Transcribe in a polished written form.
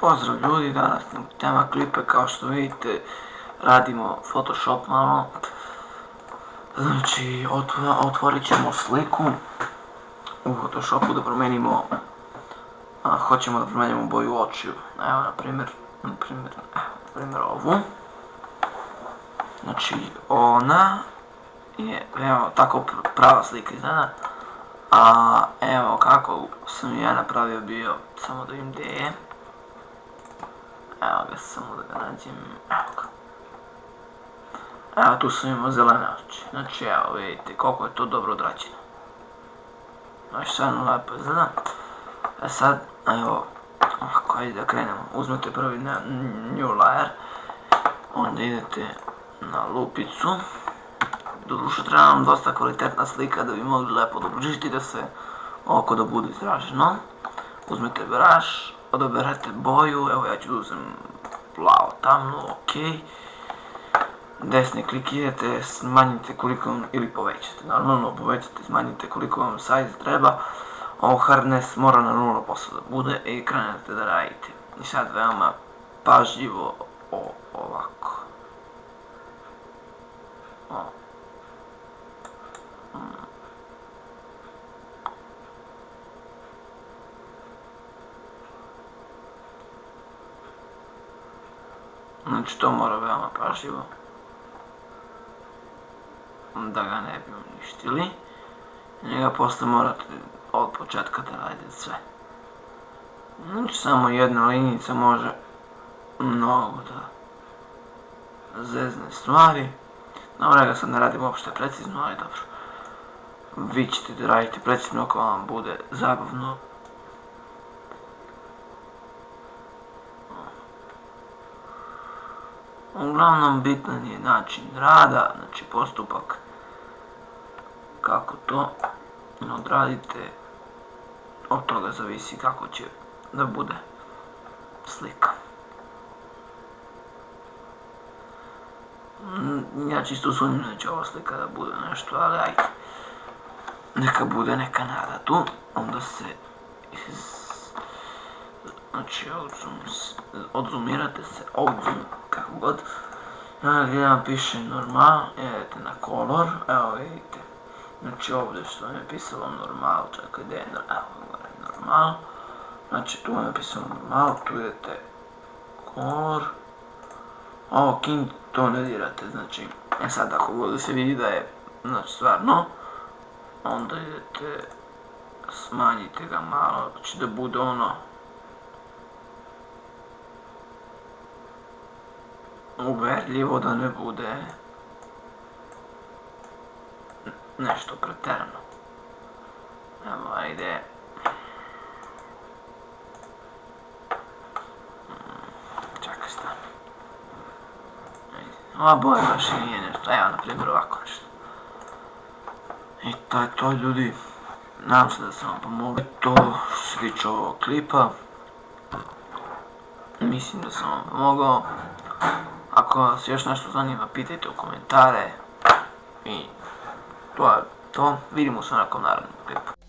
Pozdrav ljudi, danas tema klipe, kao što vidite radimo Photoshop malo. Znači otvorit ćemo sliku u Photoshopu da promijenimo, hoćemo da promijenimo boju očiju. Evo na primjer ovu. Znači ona je, evo tako prava slika izgleda. A evo kako sam ja napravio bio, samo da vidim gdje je. Evo ga, samo da ga nađem, evo ga. Evo tu sam imao zelene oči, znači evo vidite koliko je to dobro odrađeno. Znači stvarno lepo izgleda. A sad, evo, ovako, ajde da krenemo. Uzmete prvi new layer, onda idete na lupicu. Doduše treba nam dosta kvalitetna slika da bi mogli lepo dobrožiti da se oko da bude izraženo. Uzmete brush, odaberete boju, evo ja ću da uzem plavo tamno, ok. Desni klikirate, smanjite koliko vam, ili povećate, normalno povećate, smanjite koliko vam size treba. Ovo hardness mora na 0% da bude i krenete da radite. I sad veoma pažljivo ovako. Znači to mora veoma pažljivo da ga ne bi uništili. Njega posle morate od početka da radite sve. Znači samo jedna linica može mnogo da zezne stvari. Dobro, ja ga sad ne radim uopšte precizno, ali dobro. Vi ćete da radite precizno ako vam bude zabavno. Uglavnom bitan je način rada, znači postupak kako to odradite, od toga zavisi kako će da bude slika. Ja čisto sumnjam da će ova slika da bude nešto, ali ajde, neka bude neka nada tu. Onda se znači odzoomirate se, kako god. Gdje vam piše normal, idete na color, evo vidite. Znači ovdje što vam je pisalo normal, čekaj gdje je normal. Znači tu vam je pisalo normal, tu idete color. Ovo king to ne dirate, znači sad ako god se vidi da je, znači stvarno, onda idete, smanjite ga malo, znači da bude ono uverljivo, da ne bude nešto preterano. Evo, ajde. Čekaj, stani. Ova boja baš i nije nešto, evo na primjer ovako nešto. I to je to ljudi. Nadam se da sam vam pomogao. To što se tiče ovog klipa. Mislim da sam vam pomogao. Ako vas još nešto zanima, pitajte u komentare. I to je to. Vidimo se na nekom narednom klipu.